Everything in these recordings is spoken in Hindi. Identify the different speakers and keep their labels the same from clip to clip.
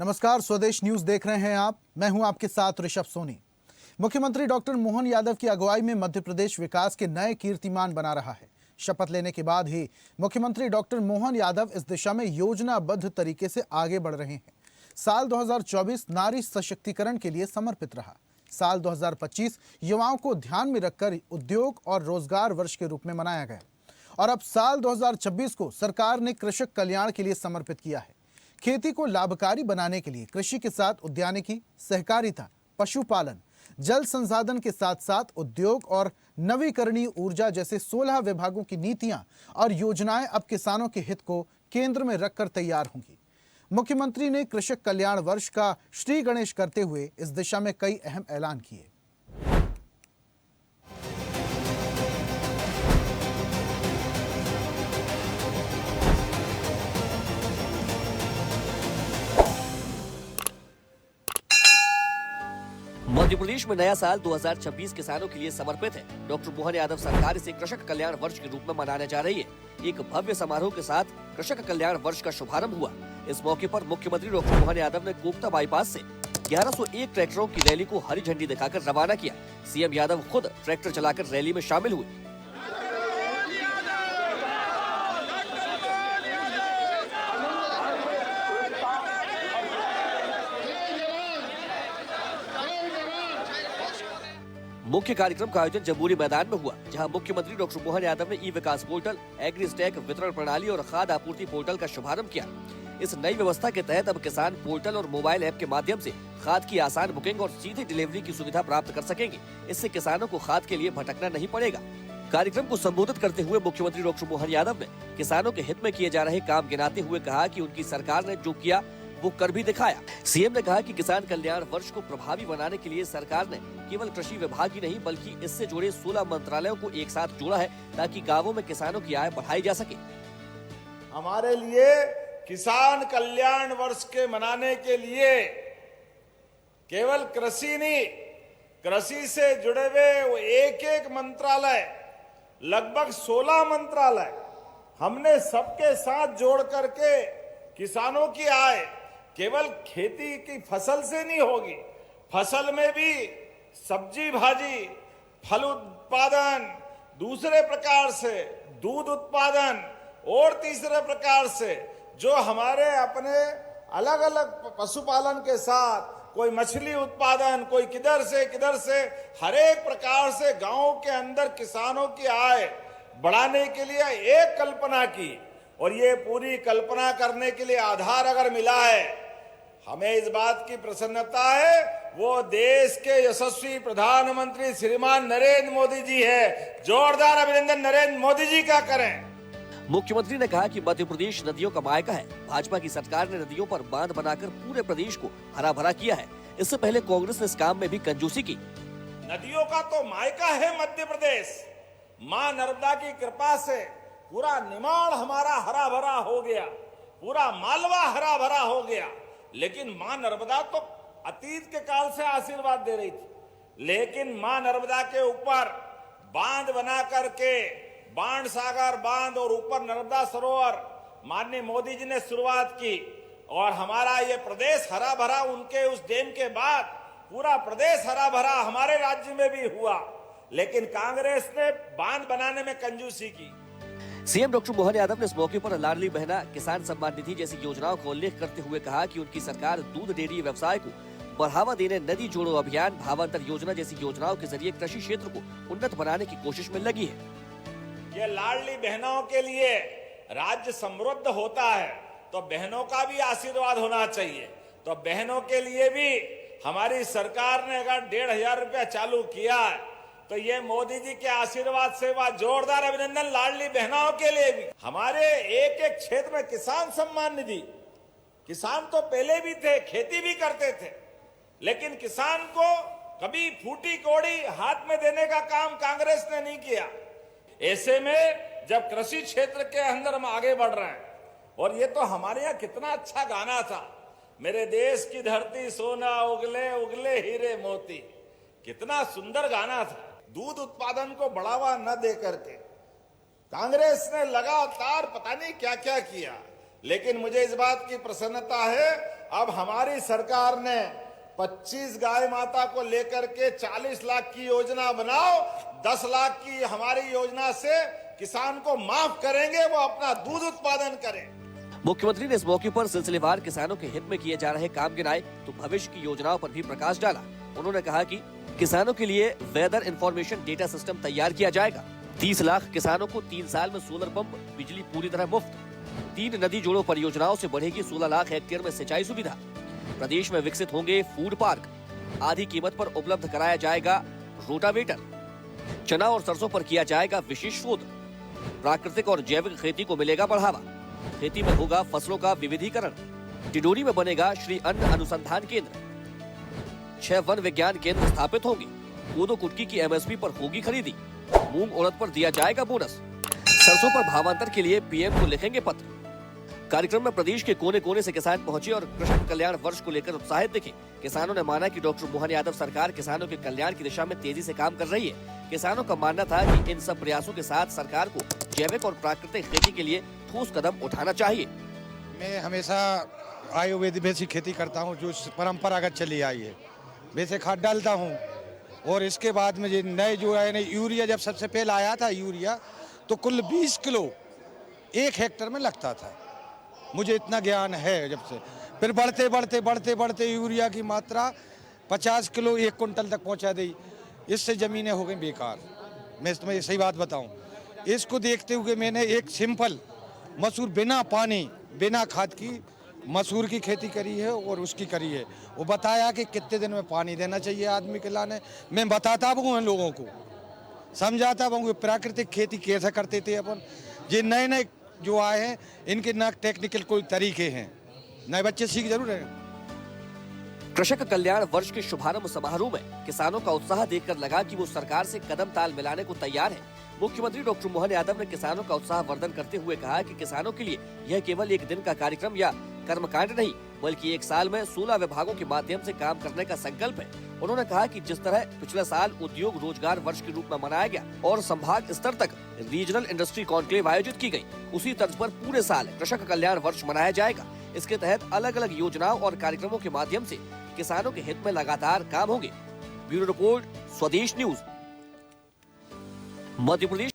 Speaker 1: नमस्कार, स्वदेश न्यूज देख रहे हैं आप। मैं हूं आपके साथ ऋषभ सोनी। मुख्यमंत्री डॉक्टर मोहन यादव की अगुवाई में मध्य प्रदेश विकास के नए कीर्तिमान बना रहा है। शपथ लेने के बाद ही मुख्यमंत्री डॉक्टर मोहन यादव इस दिशा में योजनाबद्ध तरीके से आगे बढ़ रहे हैं। साल 2024 नारी सशक्तिकरण के लिए समर्पित रहा। साल 2025 युवाओं को ध्यान में रखकर उद्योग और रोजगार वर्ष के रूप में मनाया गया और अब साल 2026 को सरकार ने कृषक कल्याण के लिए समर्पित किया है। खेती को लाभकारी बनाने के लिए कृषि के साथ उद्यानिकी, सहकारिता, पशुपालन, जल संसाधन के साथ साथ उद्योग और नवीकरणीय ऊर्जा जैसे 16 विभागों की नीतियां और योजनाएं अब किसानों के हित को केंद्र में रखकर तैयार होंगी। मुख्यमंत्री ने कृषक कल्याण वर्ष का श्री गणेश करते हुए इस दिशा में कई अहम ऐलान किए।
Speaker 2: मध्य प्रदेश में नया साल 2026 किसानों के लिए समर्पित है। डॉक्टर मोहन यादव सरकार इसे कृषक कल्याण वर्ष के रूप में मनाने जा रही है। एक भव्य समारोह के साथ कृषक कल्याण वर्ष का शुभारंभ हुआ। इस मौके पर मुख्यमंत्री डॉक्टर मोहन यादव ने कोकता बाईपास से 1101 ट्रैक्टरों की रैली को हरी झंडी दिखाकर रवाना किया। सीएम यादव खुद ट्रैक्टर चलाकर रैली में शामिल हुए। मुख्य कार्यक्रम का आयोजन जम्बूरी मैदान में हुआ, जहां मुख्यमंत्री डॉक्टर मोहन यादव ने ई विकास पोर्टल, एग्री स्टैक वितरण प्रणाली और खाद आपूर्ति पोर्टल का शुभारंभ किया। इस नई व्यवस्था के तहत अब किसान पोर्टल और मोबाइल ऐप के माध्यम से खाद की आसान बुकिंग और सीधी डिलीवरी की सुविधा प्राप्त कर सकेंगे। इससे किसानों को खाद के लिए भटकना नहीं पड़ेगा। कार्यक्रम को संबोधित करते हुए मुख्यमंत्री डॉक्टर मोहन यादव ने किसानों के हित में किए जा रहे काम गिनाते हुए कहा कि उनकी सरकार ने जो किया वो कर भी दिखाया। सीएम ने कहा कि किसान कल्याण वर्ष को प्रभावी बनाने के लिए सरकार ने केवल कृषि विभाग ही नहीं बल्कि इससे जुड़े 16 मंत्रालयों को एक साथ जोड़ा है, ताकि गांवों में किसानों की आय बढ़ाई जा सके।
Speaker 3: हमारे लिए किसान कल्याण वर्ष के मनाने के लिए केवल कृषि नहीं, कृषि से जुड़े हुए एक एक मंत्रालय, लगभग 16 मंत्रालय हमने सबके साथ जोड़ करके किसानों की आय केवल खेती की फसल से नहीं होगी, फसल में भी सब्जी भाजी, फल उत्पादन, दूसरे प्रकार से दूध उत्पादन और तीसरे प्रकार से जो हमारे अपने अलग अलग पशुपालन के साथ कोई मछली उत्पादन, कोई किधर से हर एक प्रकार से गांव के अंदर किसानों की आय बढ़ाने के लिए एक कल्पना की। और ये पूरी कल्पना करने के लिए आधार अगर मिला है, हमें इस बात की प्रसन्नता है, वो देश के यशस्वी प्रधानमंत्री श्रीमान नरेंद्र मोदी जी है। जोरदार अभिनंदन नरेंद्र मोदी जी का करें।
Speaker 2: मुख्यमंत्री ने कहा कि मध्य प्रदेश नदियों का मायका है। भाजपा की सरकार ने नदियों पर बांध बनाकर पूरे प्रदेश को हरा भरा किया है। इससे पहले कांग्रेस ने इस काम में भी कंजूसी की।
Speaker 3: नदियों का तो मायका है मध्य प्रदेश। मां नर्मदा की कृपा से पूरा निमाड़ हमारा हरा भरा हो गया, पूरा मालवा हरा भरा हो गया। लेकिन मां नर्मदा तो अतीत के काल से आशीर्वाद दे रही थी, लेकिन मां नर्मदा के ऊपर बांध बना करके बाण सागर बांध और ऊपर नर्मदा सरोवर माननीय मोदी जी ने शुरुआत की और हमारा ये प्रदेश हरा भरा उनके उस डेम के बाद पूरा प्रदेश हरा भरा हमारे राज्य में भी हुआ। लेकिन कांग्रेस ने बांध बनाने में कंजूसी की।
Speaker 2: सीएम डॉक्टर मोहन यादव ने इस मौके पर लाडली बहना, किसान सम्मान निधि जैसी योजनाओं का उल्लेख करते हुए कहा कि उनकी सरकार दूध डेयरी व्यवसाय को बढ़ावा देने नदी जोड़ो अभियान, भावांतर योजना जैसी योजनाओं के जरिए कृषि क्षेत्र को उन्नत बनाने की कोशिश में लगी है।
Speaker 3: ये लाडली बहनों के लिए राज्य समृद्ध होता है तो बहनों का भी आशीर्वाद होना चाहिए। तो बहनों के लिए भी हमारी सरकार ने अगर 1500 रुपया चालू किया है तो ये मोदी जी के आशीर्वाद से वह जोरदार अभिनंदन लाडली बहनों के लिए भी। हमारे एक एक क्षेत्र में किसान सम्मान निधि, किसान तो पहले भी थे, खेती भी करते थे, लेकिन किसान को कभी फूटी कौड़ी हाथ में देने का काम कांग्रेस ने नहीं किया। ऐसे में जब कृषि क्षेत्र के अंदर हम आगे बढ़ रहे हैं, और ये तो हमारे यहाँ कितना अच्छा गाना था, मेरे देश की धरती सोना उगले उगले हीरे मोती, कितना सुंदर गाना था। दूध उत्पादन को बढ़ावा न दे करके कांग्रेस ने लगातार पता नहीं क्या क्या किया, लेकिन मुझे इस बात की प्रसन्नता है अब हमारी सरकार ने 25 गाय माता को लेकर के 40 लाख की योजना बनाओ, 10 लाख की हमारी योजना से किसान को माफ करेंगे, वो अपना दूध उत्पादन करें।
Speaker 2: मुख्यमंत्री ने इस मौके पर सिलसिलेवार किसानों के हित में किए जा रहे काम गिनाए तो भविष्य की योजनाओं पर भी प्रकाश डाला। उन्होंने कहा कि किसानों के लिए वेदर इंफॉर्मेशन डेटा सिस्टम तैयार किया जाएगा। 30 लाख किसानों को 3 साल में सोलर पंप, बिजली पूरी तरह मुफ्त। 3 नदी जोड़ो परियोजनाओं से बढ़ेगी 16 लाख हेक्टेयर में सिंचाई सुविधा। प्रदेश में विकसित होंगे फूड पार्क। आधी कीमत पर उपलब्ध कराया जाएगा रोटावेटर। चना और सरसों पर किया जाएगा विशेष शोध। प्राकृतिक और जैविक खेती को मिलेगा बढ़ावा। खेती में होगा फसलों का विविधीकरण। टिडोरी में बनेगा श्री अन्न अनुसंधान केंद्र। 6 वन विज्ञान केंद्र स्थापित होंगे। कोदो कुटकी की एमएसपी पर होगी खरीदी। मूंग उड़द पर दिया जाएगा बोनस। सरसों पर भावांतर के लिए पीएम को लिखेंगे पत्र। कार्यक्रम में प्रदेश के कोने कोने से किसान पहुंचे और कृषक कल्याण वर्ष को लेकर उत्साहित दिखे। किसानों ने माना कि डॉक्टर मोहन यादव सरकार किसानों के कल्याण की दिशा में तेजी से काम कर रही है। किसानों का मानना था कि इन सब प्रयासों के साथ सरकार को जैविक और प्राकृतिक खेती के लिए ठोस कदम उठाना चाहिए।
Speaker 4: मैं हमेशा आयुर्वेद बेसिक खेती करता हूँ, जो परंपरागत चली आई है। वैसे खाद डालता हूँ और इसके बाद में ये नए जो आए ना यूरिया, जब सबसे पहले आया था यूरिया तो कुल 20 किलो 1 हेक्टेयर में लगता था। मुझे इतना ज्ञान है जब से। फिर बढ़ते यूरिया की मात्रा 50 किलो 1 कुंटल तक पहुंचा दी। इससे ज़मीनें हो गई बेकार। मैं तुम्हें सही बात बताऊं, इसको देखते हुए मैंने एक सिंपल मसूर बिना पानी बिना खाद की मसूर की खेती करी है और उसकी करी है। वो बताया कि कितने दिन में पानी देना चाहिए आदमी के लाने। मैं बताता भी हूँ लोगों को, समझाता भी हूँ प्राकृतिक खेती कैसे करते थे अपन। ये नए नए जो आए हैं इनके ना टेक्निकल कोई तरीके हैं, नए बच्चे सीख जरूर रहे हैं।
Speaker 2: कृषक कल्याण वर्ष के शुभारंभ समारोह में किसानों का उत्साह देखकर लगा कि वो सरकार से कदम ताल मिलाने को तैयार है। मुख्यमंत्री डॉक्टर मोहन यादव ने किसानों का उत्साह वर्धन करते हुए कहा कि किसानों के लिए यह केवल एक दिन का कार्यक्रम या कर्मकांड नहीं, बल्कि 1 साल में 16 विभागों के माध्यम से काम करने का संकल्प है। उन्होंने कहा कि जिस तरह पिछले साल उद्योग रोजगार वर्ष के रूप में मनाया गया और संभाग स्तर तक रीजनल इंडस्ट्री कॉन्क्लेव आयोजित की गई, उसी तर्ज पर पूरे साल कृषक कल्याण वर्ष मनाया जाएगा। इसके तहत अलग अलग योजनाओं और कार्यक्रमों के माध्यम से किसानों के हित में लगातार काम होंगे। ब्यूरो रिपोर्ट, स्वदेश न्यूज, मध्य प्रदेश।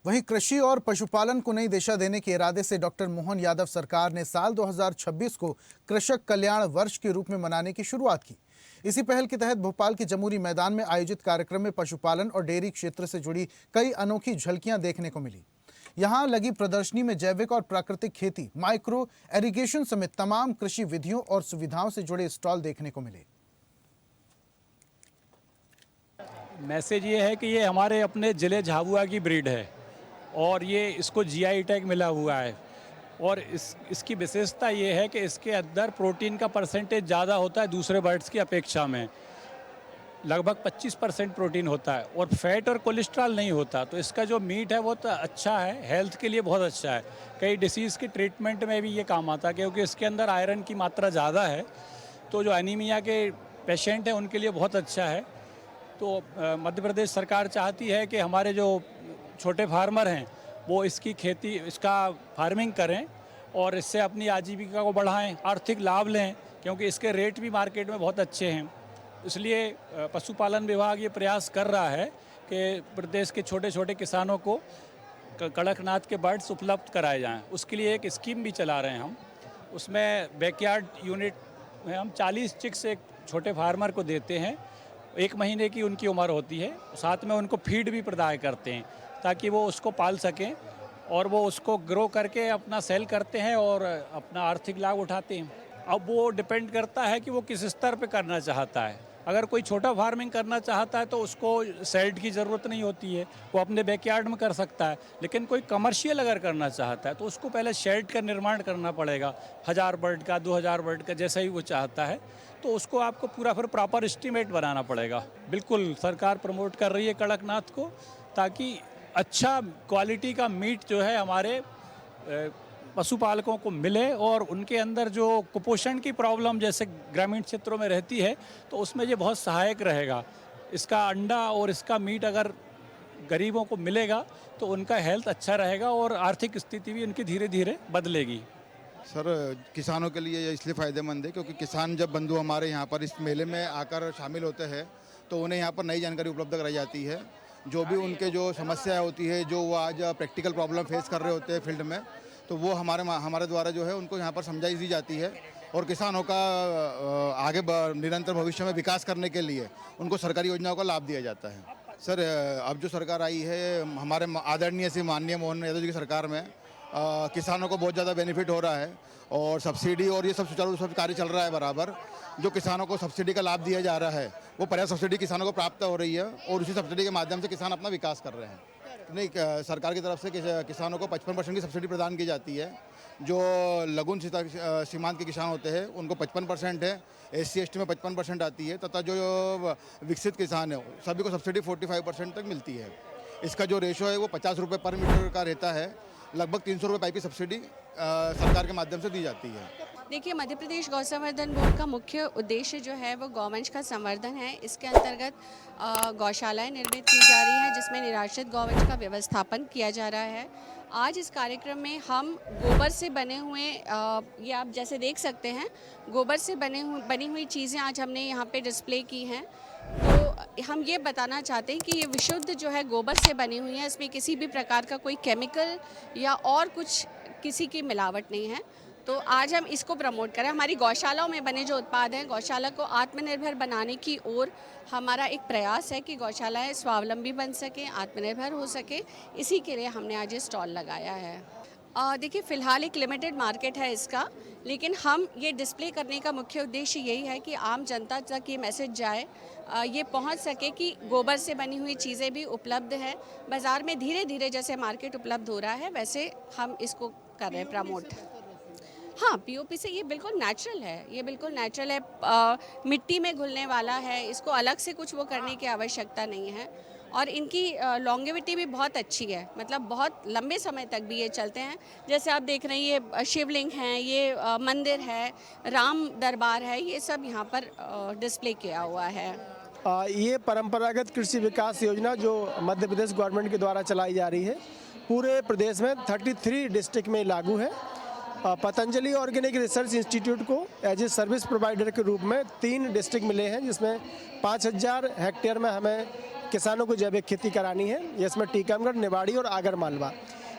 Speaker 1: वहीं कृषि और पशुपालन को नई दिशा देने के इरादे से डॉक्टर मोहन यादव सरकार ने साल 2026 को कृषक कल्याण वर्ष के रूप में मनाने की शुरुआत की। इसी पहल के तहत भोपाल के जमूरी मैदान में आयोजित कार्यक्रम में पशुपालन और डेयरी क्षेत्र से जुड़ी कई अनोखी झलकियां देखने को मिली। यहां लगी प्रदर्शनी में जैविक और प्राकृतिक खेती, माइक्रो इरिगेशन समेत तमाम कृषि विधियों और सुविधाओं से जुड़े स्टॉल देखने को मिले।
Speaker 5: मैसेज ये है कि ये हमारे अपने जिले झाबुआ की ब्रीड है और ये इसको जीआई टैग मिला हुआ है और इसकी विशेषता ये है कि इसके अंदर प्रोटीन का परसेंटेज ज़्यादा होता है दूसरे बर्ड्स की अपेक्षा में। लगभग 25% प्रोटीन होता है और फैट और कोलेस्ट्रॉल नहीं होता। तो इसका जो मीट है वो तो अच्छा है, हेल्थ के लिए बहुत अच्छा है। कई डिसीज़ के ट्रीटमेंट में भी ये काम आता है क्योंकि इसके अंदर आयरन की मात्रा ज़्यादा है। तो जो एनीमिया के पेशेंट हैं उनके लिए बहुत अच्छा है। तो मध्य प्रदेश सरकार चाहती है कि हमारे जो छोटे फार्मर हैं वो इसकी खेती, इसका फार्मिंग करें और इससे अपनी आजीविका को बढ़ाएं, आर्थिक लाभ लें, क्योंकि इसके रेट भी मार्केट में बहुत अच्छे हैं। इसलिए पशुपालन विभाग ये प्रयास कर रहा है कि प्रदेश के छोटे छोटे किसानों को कड़कनाथ के बर्ड्स उपलब्ध कराए जाएं। उसके लिए एक स्कीम भी चला रहे हैं हम। उसमें बैकयार्ड यूनिट में हम 40 चिक्स एक छोटे फार्मर को देते हैं। 1 महीने की उनकी उम्र होती है। साथ में उनको फीड भी प्रदान करते हैं ताकि वो उसको पाल सकें और वो उसको ग्रो करके अपना सेल करते हैं और अपना आर्थिक लाभ उठाते हैं। अब वो डिपेंड करता है कि वो किस स्तर पे करना चाहता है। अगर कोई छोटा फार्मिंग करना चाहता है तो उसको शेड की ज़रूरत नहीं होती है, वो अपने बैकयार्ड में कर सकता है। लेकिन कोई कमर्शियल अगर करना चाहता है तो उसको पहले शेड का निर्माण करना पड़ेगा, 1000 बर्ड का, 2000 बर्ड का, जैसा ही वो चाहता है। तो उसको आपको पूरा फिर प्रॉपर एस्टीमेट बनाना पड़ेगा। बिल्कुल सरकार प्रमोट कर रही है कड़कनाथ को ताकि अच्छा क्वालिटी का मीट जो है हमारे पशुपालकों को मिले और उनके अंदर जो कुपोषण की प्रॉब्लम जैसे ग्रामीण क्षेत्रों में रहती है तो उसमें ये बहुत सहायक रहेगा। इसका अंडा और इसका मीट अगर गरीबों को मिलेगा तो उनका हेल्थ अच्छा रहेगा और आर्थिक स्थिति भी उनकी धीरे धीरे बदलेगी।
Speaker 4: सर किसानों के लिए ये इसलिए फ़ायदेमंद है क्योंकि किसान जब बंधु हमारे यहाँ पर इस मेले में आकर शामिल होते हैं तो उन्हें यहाँ पर नई जानकारी उपलब्ध कराई जाती है। जो भी उनके जो समस्या होती है, जो वो आज प्रैक्टिकल प्रॉब्लम फेस कर रहे होते हैं फील्ड में, तो वो हमारे द्वारा जो है उनको यहाँ पर समझाई दी जाती है। और किसानों का आगे निरंतर भविष्य में विकास करने के लिए उनको सरकारी योजनाओं का लाभ दिया जाता है। सर अब जो सरकार आई है हमारे आदरणीय श्री माननीय मोहन यादव जी की सरकार में किसानों को बहुत ज़्यादा बेनिफिट हो रहा है और सब्सिडी और ये सब सुचारू रूप से कार्य चल रहा है बराबर। जो किसानों को सब्सिडी का लाभ दिया जा रहा है वो पर्याप्त सब्सिडी किसानों को प्राप्त हो रही है और उसी सब्सिडी के माध्यम से किसान अपना विकास कर रहे हैं। नहीं, सरकार की तरफ से किसानों को 55% की सब्सिडी प्रदान की जाती है। जो लघु सीमांत के किसान होते हैं उनको 55% है, SC/ST में 55% आती है तथा जो विकसित किसान है सभी को सब्सिडी 45% तक मिलती है। इसका जो रेशो है वो 50 रुपये पर मीटर का रहता है। लगभग 300 रुपये पाइप की सब्सिडी सरकार के माध्यम से दी जाती है।
Speaker 6: देखिए, मध्य प्रदेश गौ संवर्धन बोर्ड का मुख्य उद्देश्य जो है वो गौवंश का संवर्धन है। इसके अंतर्गत गौशालाएं निर्मित की जा रही हैं जिसमें निराश्रित गौवंश का व्यवस्थापन किया जा रहा है। आज इस कार्यक्रम में हम गोबर से बने हुए ये आप जैसे देख सकते हैं, गोबर से बनी हुई चीज़ें आज हमने यहाँ पे डिस्प्ले की हैं। तो हम ये बताना चाहते हैं कि ये विशुद्ध जो है गोबर से बनी हुई है, इसमें किसी भी प्रकार का कोई केमिकल या और कुछ किसी की मिलावट नहीं है। तो आज हम इसको प्रमोट करें। हमारी गौशालाओं में बने जो उत्पाद हैं, गौशाला को आत्मनिर्भर बनाने की ओर हमारा एक प्रयास है कि गौशालाएं स्वावलंबी बन सकें, आत्मनिर्भर हो सके। इसी के लिए हमने आज ये स्टॉल लगाया है। देखिए, फ़िलहाल एक लिमिटेड मार्केट है इसका, लेकिन हम ये डिस्प्ले करने का मुख्य उद्देश्य यही है कि आम जनता तक ये मैसेज जाए, ये पहुंच सके कि गोबर से बनी हुई चीज़ें भी उपलब्ध है। बाज़ार में धीरे धीरे जैसे मार्केट उपलब्ध हो रहा है वैसे हम इसको कर रहे हैं प्रमोट। हाँ, POP से ये बिल्कुल नेचुरल है, ये बिल्कुल नेचुरल है, मिट्टी में घुलने वाला है, इसको अलग से कुछ वो करने की आवश्यकता नहीं है। और इनकी लॉन्गेविटी भी बहुत अच्छी है, मतलब बहुत लंबे समय तक भी ये चलते हैं। जैसे आप देख रहे हैं ये शिवलिंग हैं, ये मंदिर है, राम दरबार है, ये सब यहाँ पर डिस्प्ले किया हुआ है।
Speaker 7: ये परंपरागत कृषि विकास योजना जो मध्य प्रदेश गवर्नमेंट के द्वारा चलाई जा रही है, पूरे प्रदेश में 33 डिस्ट्रिक्ट में लागू है। पतंजलि ऑर्गेनिक रिसर्च इंस्टीट्यूट को एज ए सर्विस प्रोवाइडर के रूप में 3 डिस्ट्रिक्ट मिले हैं, जिसमें 5000 हेक्टेयर में हमें किसानों को जैविक खेती करानी है। इसमें टीकमगढ़, निवाड़ी और आगर मालवा।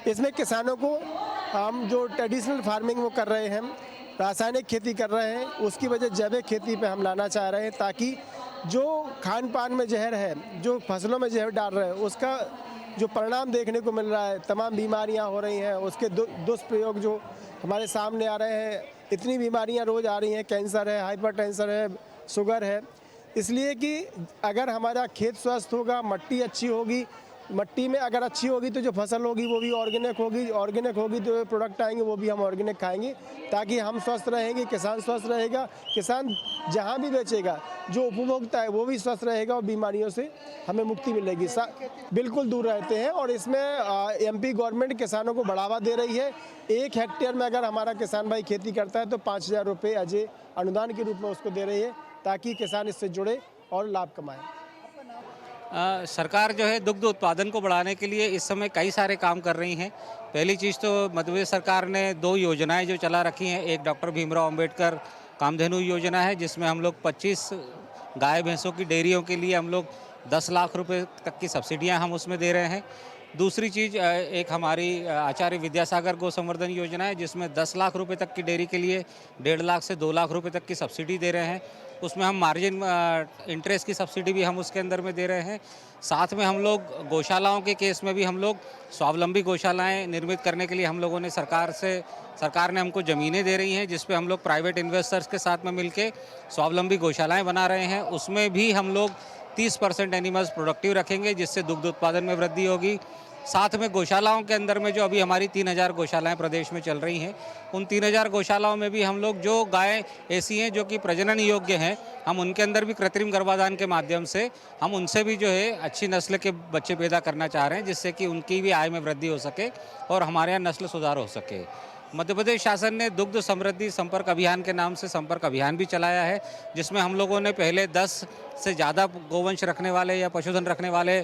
Speaker 7: इसमें किसानों को हम जो ट्रेडिशनल फार्मिंग वो कर रहे हैं, रासायनिक खेती कर रहे हैं, उसकी वजह जैविक खेती पे हम लाना चाह रहे हैं, ताकि जो खान पान में जहर है, जो फसलों में जहर डाल रहे हैं, उसका जो परिणाम देखने को मिल रहा है, तमाम बीमारियां हो रही हैं, उसके दुष्प्रयोग जो हमारे सामने आ रहे हैं, इतनी बीमारियां रोज़ आ रही हैं, कैंसर है, हाइपरटेंशन है, शुगर है। इसलिए कि अगर हमारा खेत स्वस्थ होगा, मिट्टी अच्छी होगी, मिट्टी में अगर अच्छी होगी तो जो फसल होगी वो भी ऑर्गेनिक होगी, ऑर्गेनिक होगी तो प्रोडक्ट आएंगे वो भी हम ऑर्गेनिक खाएंगे, ताकि हम स्वस्थ रहेंगे, किसान स्वस्थ रहेगा, किसान जहाँ भी बेचेगा, जो उपभोक्ता है वो भी स्वस्थ रहेगा और बीमारियों से हमें मुक्ति मिलेगी। बिल्कुल दूर रहते हैं। और इसमें MP गवर्नमेंट किसानों को बढ़ावा दे रही है। 1 हेक्टेयर में अगर हमारा किसान भाई खेती करता है तो 5000 रुपये अजय अनुदान के रूप में उसको दे रही है, ताकि किसान इससे जुड़े और लाभ कमाएं।
Speaker 8: सरकार जो है दुग्ध उत्पादन को बढ़ाने के लिए इस समय कई सारे काम कर रही हैं। पहली चीज़ तो मध्य प्रदेश सरकार ने 2 योजनाएं जो चला रखी हैं। एक डॉक्टर भीमराव अंबेडकर कामधेनु योजना है, जिसमें हम लोग 25 गाय भैंसों की डेयरियों के लिए हम लोग 10 लाख रुपए तक की सब्सिडियां हम उसमें दे रहे हैं। दूसरी चीज़ एक हमारी आचार्य विद्यासागर गौ संवर्धन योजना है, जिसमें 10 लाख रुपए तक की डेयरी के लिए 1.5 लाख से 2 लाख रुपए तक की सब्सिडी दे रहे हैं। उसमें हम मार्जिन इंटरेस्ट की सब्सिडी भी हम उसके अंदर में दे रहे हैं। साथ में हम लोग गौशालाओं के केस में भी हम लोग स्वावलंबी गौशालाएं निर्मित करने के लिए हम लोगों ने सरकार ने हमको ज़मीनें दे रही हैं, जिस पे हम लोग प्राइवेट इन्वेस्टर्स के साथ में मिलके स्वावलंबी गौशालाएं बना रहे हैं। उसमें भी हम लोग 30% एनिमल्स प्रोडक्टिव रखेंगे, जिससे दुग्ध उत्पादन में वृद्धि होगी। साथ में गौशालाओं के अंदर में जो अभी हमारी 3000 गौशालाएं प्रदेश में चल रही हैं, उन 3000 गौशालाओं में भी हम लोग जो गायें ऐसी हैं जो कि प्रजनन योग्य हैं, हम उनके अंदर भी कृत्रिम गर्भाधान के माध्यम से हम उनसे भी जो है अच्छी नस्ल के बच्चे पैदा करना चाह रहे हैं, जिससे कि उनकी भी आय में वृद्धि हो सके और हमारे यहाँ नस्ल सुधार हो सके। मध्य प्रदेश शासन ने दुग्ध समृद्धि संपर्क अभियान के नाम से संपर्क अभियान भी चलाया है, जिसमें हम लोगों ने पहले 10 से ज़्यादा गोवंश रखने वाले या पशुधन रखने वाले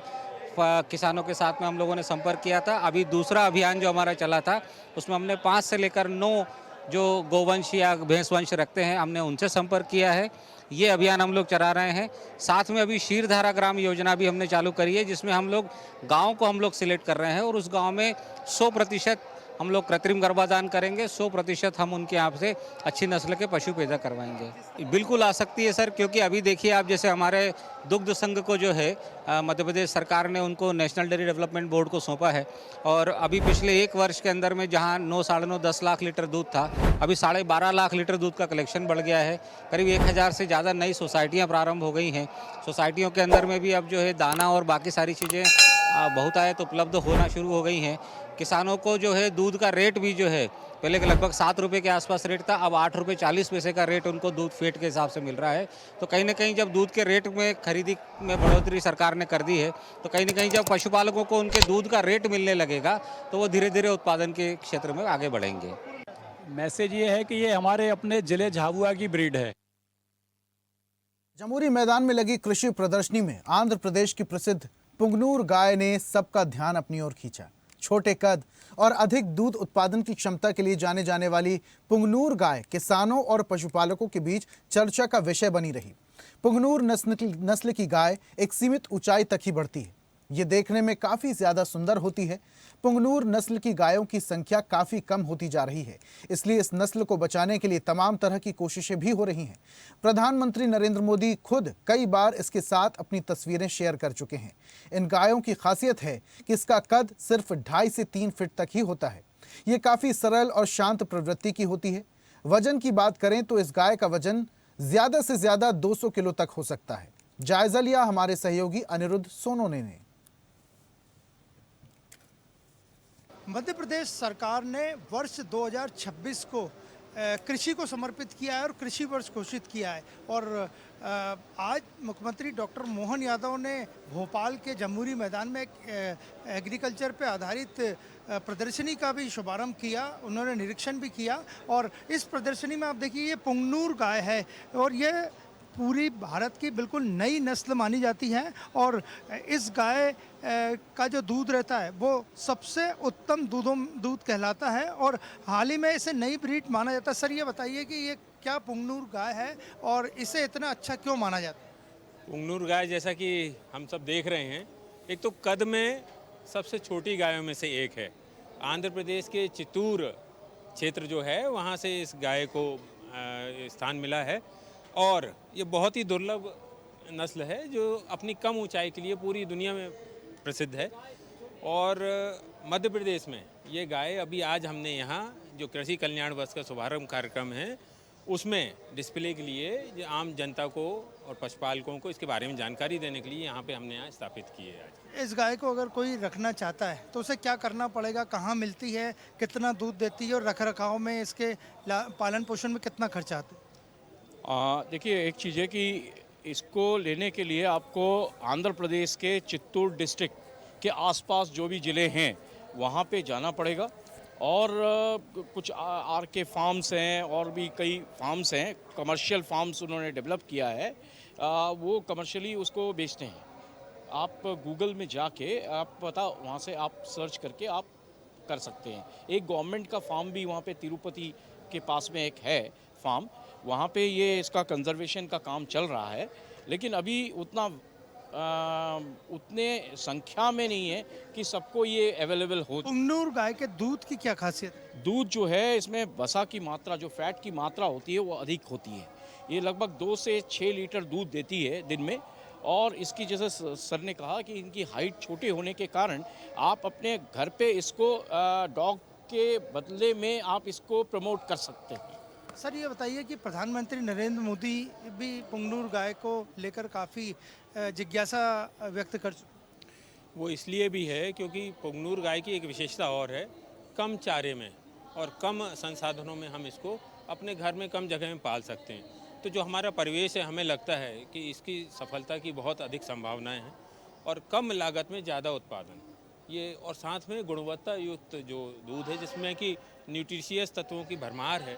Speaker 8: किसानों के साथ में हम लोगों ने संपर्क किया था। अभी दूसरा अभियान जो हमारा चला था, उसमें हमने 5 से लेकर 9 जो गोवंश या भैंस वंश रखते हैं, हमने उनसे संपर्क किया है। ये अभियान हम लोग चला रहे हैं। साथ में अभी क्षीरधारा ग्राम योजना भी हमने चालू करी है, जिसमें हम लोग गाँव को हम लोग सिलेक्ट कर रहे हैं और उस गाँव में 100% हम लोग कृत्रिम गर्भाधान करेंगे, 100% हम उनके यहाँ से अच्छी नस्ल के पशु पैदा करवाएंगे। बिल्कुल आ सकती है सर, क्योंकि अभी देखिए आप, जैसे हमारे दुग्ध संघ को जो है मध्य प्रदेश सरकार ने उनको नेशनल डेयरी डेवलपमेंट बोर्ड को सौंपा है और अभी पिछले 1 वर्ष के अंदर में जहाँ 9 साढ़े 9 10 लाख लीटर दूध था, अभी 12.5 लाख लीटर दूध का कलेक्शन बढ़ गया है। करीब 1000 से ज़्यादा नई सोसाइटियाँ प्रारंभ हो गई हैं। सोसाइटियों के अंदर में भी अब जो है दाना और बाकी सारी चीज़ें बहुतायत उपलब्ध होना शुरू हो गई हैं। किसानों को जो है दूध का रेट भी जो है पहले के लगभग 7 रुपये के आसपास रेट था, अब 8 रुपये 40 पैसे का रेट उनको दूध फेट के हिसाब से मिल रहा है। तो कहीं ना कहीं जब दूध के रेट में खरीदी में बढ़ोतरी सरकार ने कर दी है, तो कहीं ना कहीं जब पशुपालकों को उनके दूध का रेट मिलने लगेगा तो वो धीरे धीरे उत्पादन के क्षेत्र में आगे बढ़ेंगे।
Speaker 5: मैसेज ये है कि ये हमारे अपने जिले झाबुआ की ब्रीड है।
Speaker 1: जमुरी मैदान में लगी कृषि प्रदर्शनी में आंध्र प्रदेश की प्रसिद्ध पुंगनूर गाय ने सबका ध्यान अपनी ओर खींचा। छोटे कद और अधिक दूध उत्पादन की क्षमता के लिए जाने जाने वाली पुंगनूर गाय किसानों और पशुपालकों के बीच चर्चा का विषय बनी रही। पुंगनूर नस्ल की गाय एक सीमित ऊंचाई तक ही बढ़ती है। ये देखने में काफी ज्यादा सुंदर होती है। पुंगनूर नस्ल की गायों की संख्या काफी कम होती जा रही है, इसलिए इस नस्ल को बचाने के लिए तमाम तरह की कोशिशें भी हो रही हैं। प्रधानमंत्री नरेंद्र मोदी खुद कई बार इसके साथ अपनी तस्वीरें शेयर कर चुके हैं। इन गायों की खासियत है कि इसका कद सिर्फ 2.5 से 3 फीट तक ही होता है। ये काफी सरल और शांत प्रवृत्ति की होती है। वजन की बात करें तो इस गाय का वजन ज्यादा से ज्यादा 200 किलो तक हो सकता है। जायजा लिया हमारे सहयोगी अनिरुद्ध सोनोने ने।
Speaker 9: मध्य प्रदेश सरकार ने वर्ष 2026 को कृषि को समर्पित किया है और कृषि वर्ष घोषित किया है और आज मुख्यमंत्री डॉक्टर मोहन यादव ने भोपाल के जमुरी मैदान में एक एग्रीकल्चर पे आधारित प्रदर्शनी का भी शुभारंभ किया। उन्होंने निरीक्षण भी किया और इस प्रदर्शनी में आप देखिए ये पुंगनूर गाय है और ये पूरी भारत की बिल्कुल नई नस्ल मानी जाती है और इस गाय का जो दूध रहता है वो सबसे उत्तम दूध कहलाता है और हाल ही में इसे नई ब्रीड माना जाता है। सर ये बताइए कि ये क्या पुंगनूर गाय है और इसे इतना अच्छा क्यों माना जाता है?
Speaker 10: पुंगनूर गाय जैसा कि हम सब देख रहे हैं, एक तो कद में सबसे छोटी गायों में से एक है। आंध्र प्रदेश के चित्तूर क्षेत्र जो है वहाँ से इस गाय को स्थान मिला है और ये बहुत ही दुर्लभ नस्ल है जो अपनी कम ऊंचाई के लिए पूरी दुनिया में प्रसिद्ध है। और मध्य प्रदेश में ये गाय अभी आज हमने यहाँ जो कृषि कल्याण वर्ष का शुभारंभ कार्यक्रम है उसमें डिस्प्ले के लिए जो आम जनता को और पशुपालकों को इसके बारे में जानकारी देने के लिए यहाँ पे हमने यहाँ स्थापित की है। आज
Speaker 9: इस गाय को अगर कोई रखना चाहता है तो उसे क्या करना पड़ेगा? कहाँ मिलती है, कितना दूध देती है और रख रखाव में इसके पालन पोषण में कितना खर्चा आता है?
Speaker 11: देखिए एक चीज़ है कि इसको लेने के लिए आपको आंध्र प्रदेश के चित्तूर डिस्ट्रिक्ट के आसपास जो भी ज़िले हैं वहाँ पे जाना पड़ेगा और कुछ आर के फार्म्स हैं और भी कई फार्म्स हैं, कमर्शियल फार्म्स उन्होंने डेवलप किया है, वो कमर्शियली उसको बेचते हैं। आप गूगल में जाके आप वहाँ से आप सर्च करके आप कर सकते हैं। एक गवर्नमेंट का फार्म भी वहाँ पे तिरुपति के पास में एक है फार्म, वहाँ पे ये इसका कंजर्वेशन का काम चल रहा है, लेकिन अभी उतने संख्या में नहीं है कि सबको ये अवेलेबल हो।
Speaker 9: पुंगनूर गाय के दूध की क्या खासियत है?
Speaker 11: दूध जो है इसमें वसा की मात्रा, जो फैट की मात्रा होती है वो अधिक होती है। ये लगभग 2 से 6 लीटर दूध देती है दिन में और इसकी जैसे सर ने कहा कि इनकी हाइट छोटे होने के कारण आप अपने घर पे इसको डॉग के बदले में आप इसको प्रमोट कर सकते हैं।
Speaker 9: सर ये बताइए कि प्रधानमंत्री नरेंद्र मोदी भी पुंगनूर गाय को लेकर काफ़ी जिज्ञासा व्यक्त कर चुके।
Speaker 10: वो इसलिए भी है क्योंकि पुंगनूर गाय की एक विशेषता और है, कम चारे में और कम संसाधनों में हम इसको अपने घर में कम जगह में पाल सकते हैं। तो जो हमारा परिवेश है, हमें लगता है कि इसकी सफलता की बहुत अधिक संभावनाएं हैं और कम लागत में ज़्यादा उत्पादन, ये और साथ में गुणवत्ता युक्त जो दूध है जिसमें कि न्यूट्रिशियस तत्वों की भरमार है,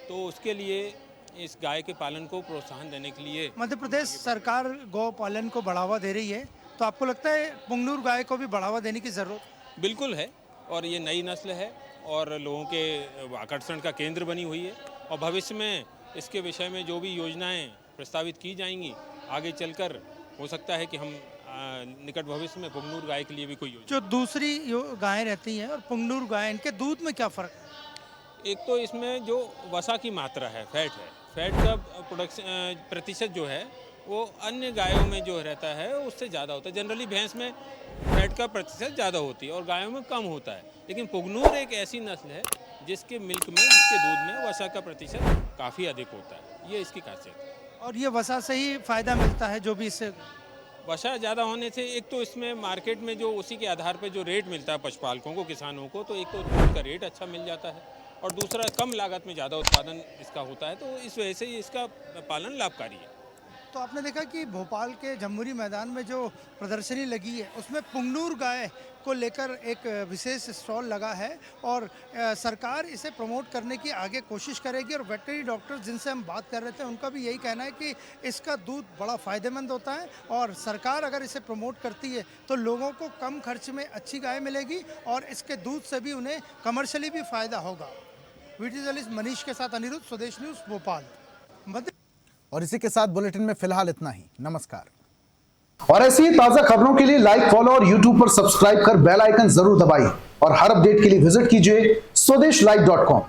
Speaker 10: तो उसके लिए इस गाय के पालन को प्रोत्साहन देने के लिए
Speaker 9: मध्य प्रदेश सरकार गौ पालन को बढ़ावा दे रही है, तो आपको लगता है पुंगनूर गाय को भी बढ़ावा देने की ज़रूरत?
Speaker 10: बिल्कुल है। और ये नई नस्ल है और लोगों के आकर्षण का केंद्र बनी हुई है। और भविष्य में इसके विषय में जो भी योजनाएं प्रस्तावित की जाएंगी, आगे चलकर हो सकता है कि हम निकट भविष्य में पुंगनूर गाय के लिए भी कोई योजना।
Speaker 9: जो दूसरी गायें रहती हैं और पुंगनूर गाय, इनके दूध में क्या फ़र्क है?
Speaker 10: एक तो इसमें जो वसा की मात्रा है, फैट का प्रोडक्शन प्रतिशत जो है वो अन्य गायों में जो रहता है उससे ज़्यादा होता है। जनरली भैंस में फैट का प्रतिशत ज़्यादा होती है और गायों में कम होता है, लेकिन पुंगनूर एक ऐसी नस्ल है जिसके मिल्क में, जिसके दूध में वसा का प्रतिशत काफ़ी अधिक होता है। ये इसकी खासियत है।
Speaker 9: और ये वसा से ही फ़ायदा मिलता है जो भी इससे?
Speaker 10: वसा ज़्यादा होने से एक तो इसमें मार्केट में जो उसी के आधार पर जो रेट मिलता है पशुपालकों को, किसानों को, तो एक तो दूध का रेट अच्छा मिल जाता है और दूसरा कम लागत में ज़्यादा उत्पादन इसका होता है, तो इस वजह से इसका पालन लाभकारी है।
Speaker 9: तो आपने देखा कि भोपाल के जम्बूरी मैदान में जो प्रदर्शनी लगी है उसमें पुंगनूर गाय को लेकर एक विशेष स्टॉल लगा है और सरकार इसे प्रमोट करने की आगे कोशिश करेगी। और वेटनरी डॉक्टर जिनसे हम बात कर रहे थे उनका भी यही कहना है कि इसका दूध बड़ा फ़ायदेमंद होता है और सरकार अगर इसे प्रमोट करती है तो लोगों को कम खर्च में अच्छी गाय मिलेगी और इसके दूध से भी उन्हें कमर्शियली भी फ़ायदा होगा। वीडियो जर्नलिस्ट मनीष के साथ अनिरुद्ध, स्वदेश न्यूज़, भोपाल।
Speaker 1: और इसी के साथ बुलेटिन में फिलहाल इतना ही। नमस्कार। और ऐसी ही ताजा खबरों के लिए लाइक, फॉलो और यूट्यूब पर सब्सक्राइब कर बेल आइकन जरूर दबाइए और हर अपडेट के लिए विजिट कीजिए स्वदेशलाइव.com।